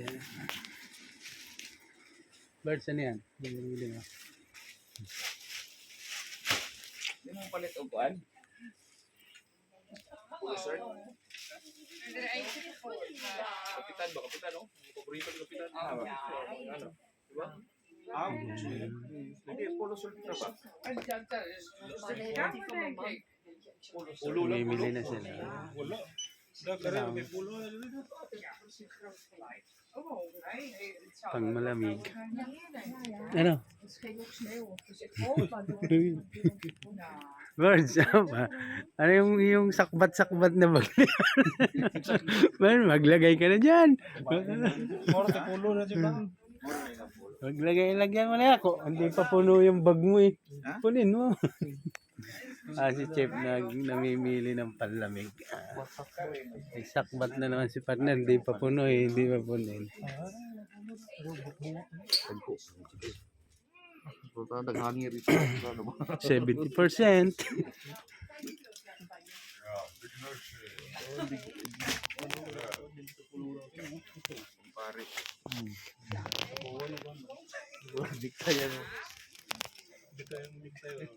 Yan. Birds, ano yan? Bili mo. Hindi mo palit o buwan? Sir? Kapitan ba? Kapitan, no? Paborito ng kapitan. Ano? Diba? Hindi, polo sultra ba? Pulo lang, Namimili na sila. Wala. Dagare may pulo. Pang malamig. Ano? Birds, ano yung sakbat-sakbat na bag? Man, maglagay ka na dyan. Morte pulo na siya. Lagyan mo na ako. Hindi pa puno yung bag mo eh. Punin mo. Si Chef namimili ng panlamig. May sakbat na naman si partner. Hindi pa puno eh. Hindi pa punin. 70%. Pare. Diktayan. Diktayan.